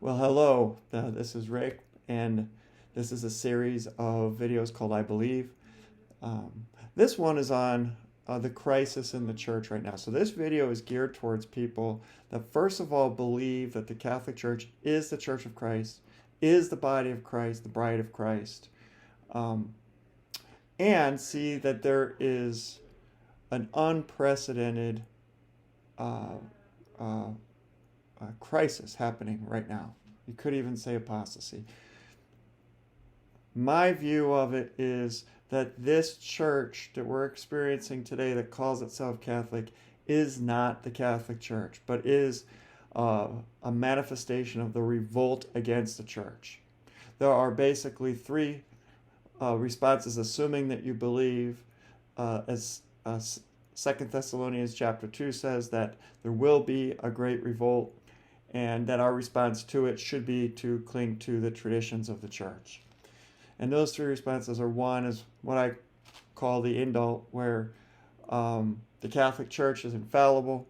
Well, hello, this is Rick, and this is a series of videos called I Believe. This one is on the crisis in the church right now. So, this video is geared towards people that, first of all, believe that the Catholic Church is the Church of Christ, is the body of Christ, the bride of Christ, um, and see that there is an unprecedented uh, uh, crisis happening right now. You could even say apostasy. My view of it is that this church that we're experiencing today that calls itself Catholic is not the Catholic Church, but is a manifestation of the revolt against the church. There are basically three responses, assuming that you believe, as 2 Thessalonians chapter 2 says, that there will be a great revolt and that our response to it should be to cling to the traditions of the church. And those three responses are: one is what I call the indult, where the Catholic Church is infallible.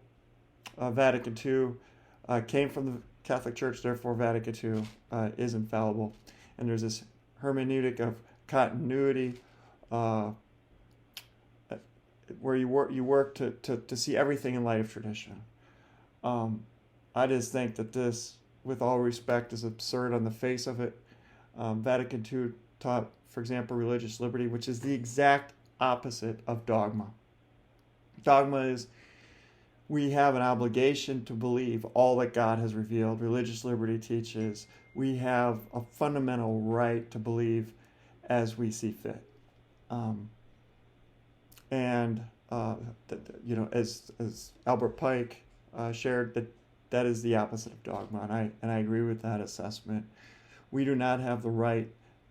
Vatican II came from the Catholic Church, therefore Vatican II is infallible. And there's this hermeneutic of continuity, where you work to see everything in light of tradition. I just think that this, with all respect, is absurd on the face of it. Vatican II taught, for example, religious liberty, which is the exact opposite of dogma. Dogma is we have an obligation to believe all that God has revealed. Religious liberty teaches we have a fundamental right to believe as we see fit. And as Albert Pike shared, that is the opposite of dogma, and I agree with that assessment. We do not have the right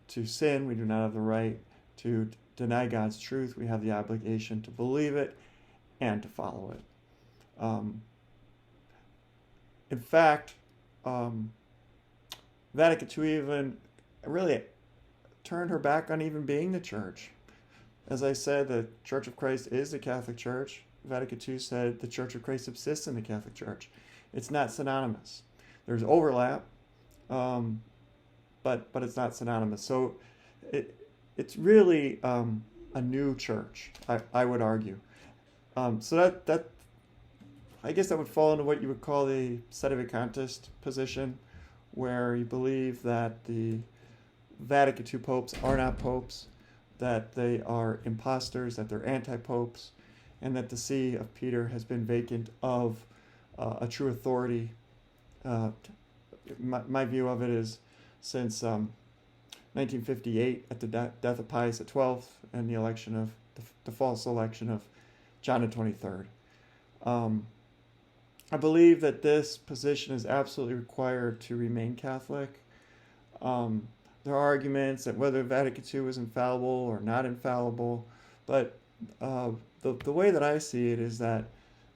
to sin. We do not have the right to deny God's truth. We have the obligation to believe it and to follow it. In fact, Vatican II even really turned her back on even being the church. As I said, the Church of Christ is the Catholic Church. Vatican II said the Church of Christ subsists in the Catholic Church. It's not synonymous. There's overlap, but it's not synonymous. So it's really a new church, I would argue. So that I guess that would fall into what you would call the sedevacantist position, where you believe that the Vatican II popes are not popes, that they are imposters, that they're anti-popes, and that the see of Peter has been vacant of a true authority. My view of it is since 1958, at the death of Pius XII and the election of the false election of John the 23rd. I believe that this position is absolutely required to remain Catholic. There are arguments that whether Vatican II is infallible or not infallible, but the way that I see it is that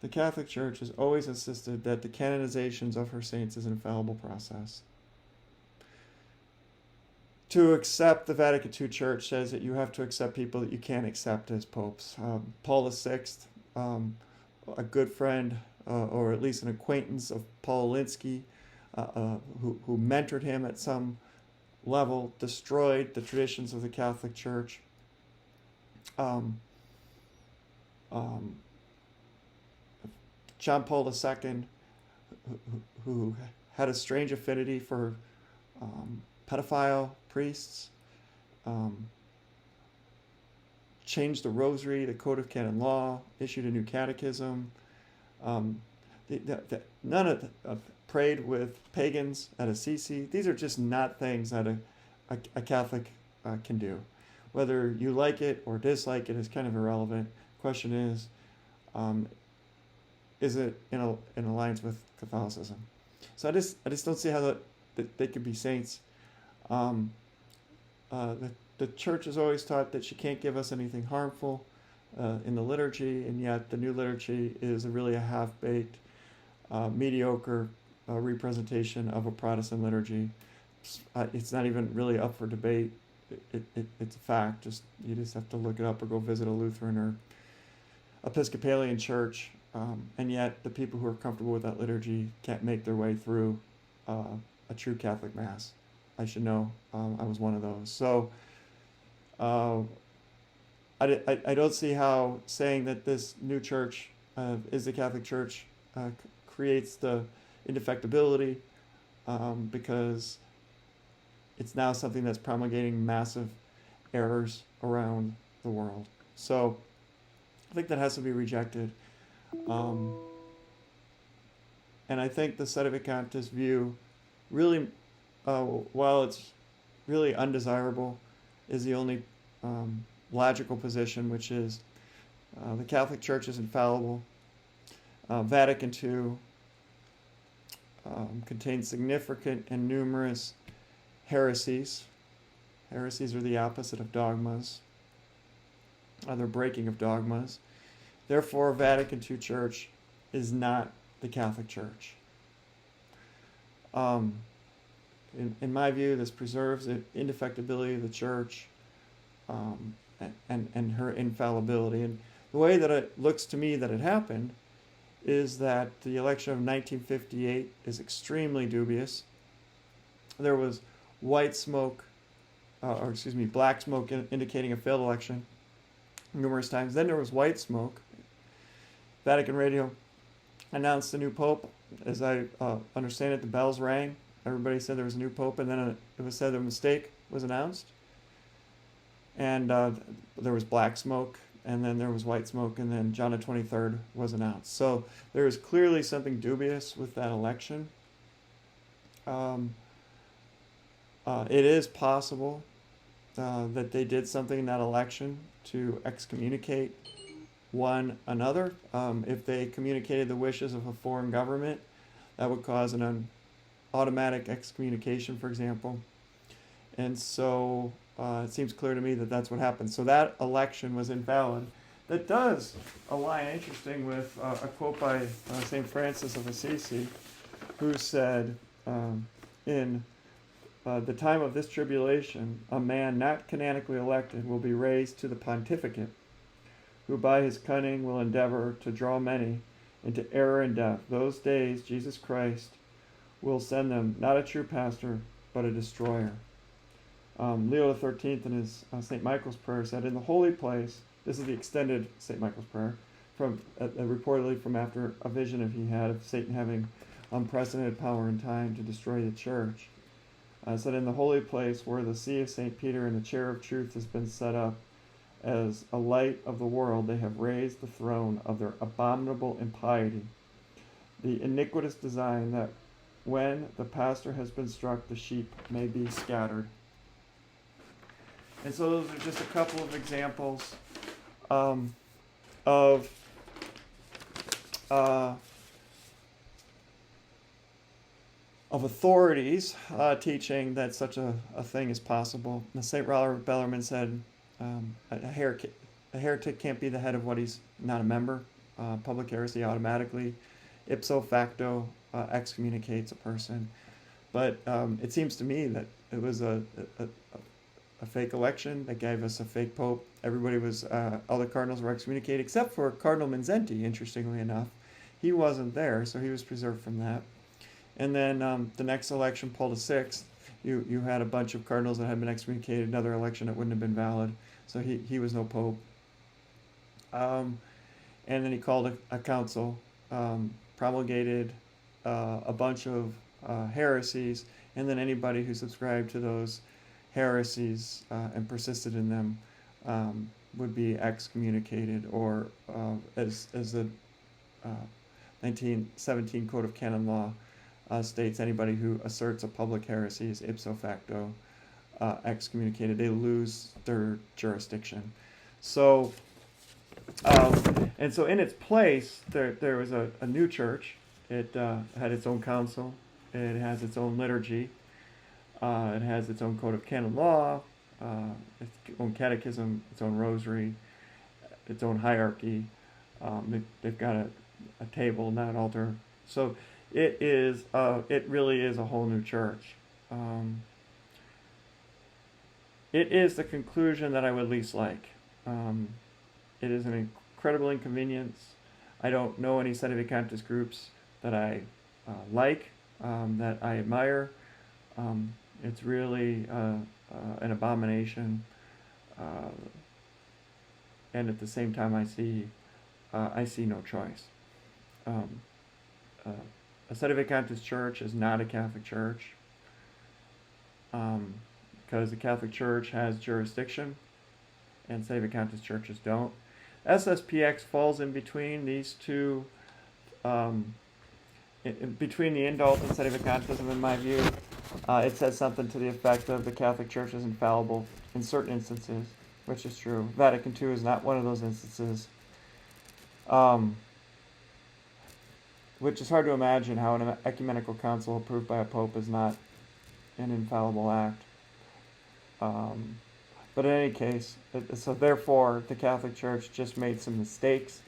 the Catholic Church has always insisted that the canonizations of her saints is an infallible process. To accept the Vatican II Church says that you have to accept people that you can't accept as popes. Paul VI, a good friend, or at least an acquaintance of Paul Linsky, who mentored him at some level, destroyed the traditions of the Catholic Church. John Paul II, who had a strange affinity for pedophile priests, changed the rosary, the Code of Canon Law, issued a new catechism. None of prayed with pagans at Assisi. These are just not things that a Catholic can do. Whether you like it or dislike it is kind of irrelevant. The question is it in alliance with Catholicism? So I just don't see how they could be saints. The church has always taught that she can't give us anything harmful in the liturgy, and yet the new liturgy is really a half-baked, mediocre representation of a Protestant liturgy. It's not even really up for debate. It's a fact. You just have to look it up or go visit a Lutheran or Episcopalian church, and yet the people who are comfortable with that liturgy can't make their way through a a true Catholic Mass. I should know. I was one of those. So uh, I don't see how saying that this new church is the Catholic Church creates the indefectibility, because it's now something that's promulgating massive errors around the world. So I think that has to be rejected. Um, and I think the sedevacantist view really, while it's really undesirable, is the only logical position, which is the Catholic Church is infallible. Vatican II contains significant and numerous heresies. Heresies are the opposite of dogmas, they're breaking of dogmas. Therefore, Vatican II Church is not the Catholic Church. In my view, this preserves the indefectibility of the Church, and her infallibility. And the way that it looks to me that it happened is that the election of 1958 is extremely dubious. There was white smoke, black smoke indicating a failed election numerous times. Then there was white smoke. Vatican Radio announced a new pope. As I understand it, the bells rang. Everybody said there was a new pope, and then it was said a mistake was announced. And there was black smoke, and then there was white smoke, and then John the 23rd was announced. So there is clearly something dubious with that election. It is possible that they did something in that election to excommunicate one another. If they communicated the wishes of a foreign government, that would cause an automatic excommunication, for example. And so it seems clear to me that that's what happened. So that election was invalid. That does align, interesting, with a quote by St. Francis of Assisi, who said, in the time of this tribulation, a man not canonically elected will be raised to the pontificate, who by his cunning will endeavor to draw many into error and death. Those days, Jesus Christ will send them not a true pastor, but a destroyer. Leo XIII in his St. Michael's prayer said, in the holy place, this is the extended St. Michael's prayer, from reportedly from after a vision he had of Satan having unprecedented power and time to destroy the church. Said, in the holy place where the see of St. Peter and the chair of truth has been set up as a light of the world, they have raised the throne of their abominable impiety, the iniquitous design that when the pastor has been struck, the sheep may be scattered. And so those are just a couple of examples of authorities teaching that such a thing is possible. And St. Robert Bellarmine said, a heretic can't be the head of what he's not a member. Public heresy automatically, ipso facto, excommunicates a person. But it seems to me that it was a fake election that gave us a fake pope. Everybody was, all the cardinals were excommunicated, except for Cardinal Mindszenty, interestingly enough. He wasn't there, so he was preserved from that. And then the next election, Paul VI, you had a bunch of cardinals that had been excommunicated, another election that wouldn't have been valid, so he was no pope. And then he called a council, promulgated a bunch of heresies, and then anybody who subscribed to those heresies and persisted in them would be excommunicated, or as the 1917 Code of Canon Law states, anybody who asserts a public heresy is ipso facto excommunicated. They lose their jurisdiction. So, and so in its place, there was a new church. It had its own council. It has its own liturgy. It has its own code of canon law, its own catechism, its own rosary, its own hierarchy. They've got a table, not an altar. So it really is a whole new church. It is the conclusion that I would least like. It is an incredible inconvenience. I don't know any sedevacantist groups that I like, that I admire. It's really an abomination, and at the same time, I see no choice. Um, uh, a Sedevacantist church is not a Catholic church, because the Catholic Church has jurisdiction, and Sedevacantist churches don't. SSPX falls in between these two, um, between the indult and sedevacantism, in my view. It says something to the effect of the Catholic Church is infallible in certain instances, which is true. Vatican II is not one of those instances. Which is hard to imagine how an ecumenical council approved by a pope is not an infallible act. But in any case, so therefore, the Catholic Church just made some mistakes.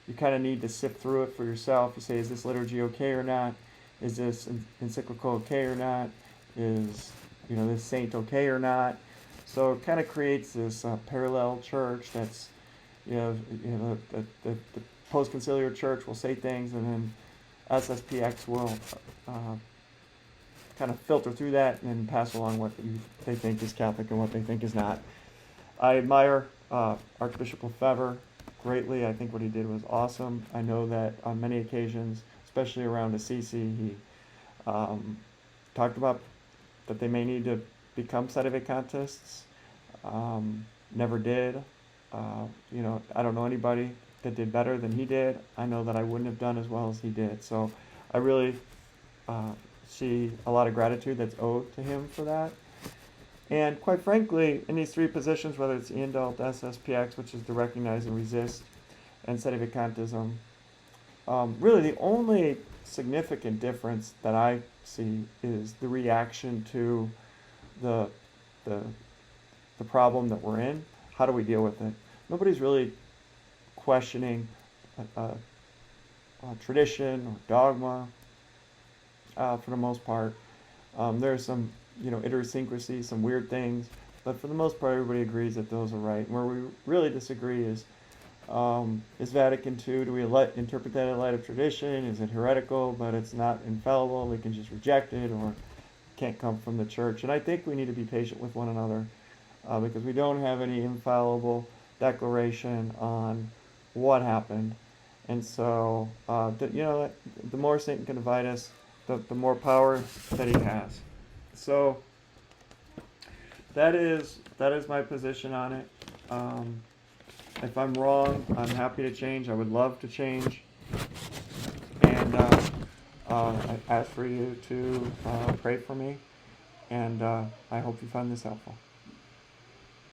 You kind of need to sift through it for yourself. You say, is this liturgy okay or not? Is this encyclical okay or not? Is this saint okay or not? So it kind of creates this parallel church that's the post-conciliar church will say things, and then SSPX will kind of filter through that and pass along what they think is Catholic and what they think is not. I admire Archbishop Lefebvre greatly. I think what he did was awesome. I know that on many occasions, especially around Assisi, he talked about that they may need to become sedevacantists. Never did. I don't know anybody that did better than he did. I know that I wouldn't have done as well as he did. So I really see a lot of gratitude that's owed to him for that. And quite frankly, in these three positions, whether it's indult, SSPX, which is to recognize and resist, and sedevacantism, really the only significant difference that I see is the reaction to the problem that we're in. How do we deal with it? Nobody's really questioning tradition or dogma for the most part. There's some idiosyncrasies, some weird things, but for the most part, everybody agrees that those are right. Where we really disagree is Vatican II, do we interpret that in light of tradition? Is it heretical, but it's not infallible? We can just reject it, or can't come from the church. And I think we need to be patient with one another because we don't have any infallible declaration on what happened. And so, the more Satan can divide us, the more power that he has. So that is my position on it. If I'm wrong, I'm happy to change. I would love to change. And I ask for you to pray for me. And I hope you find this helpful.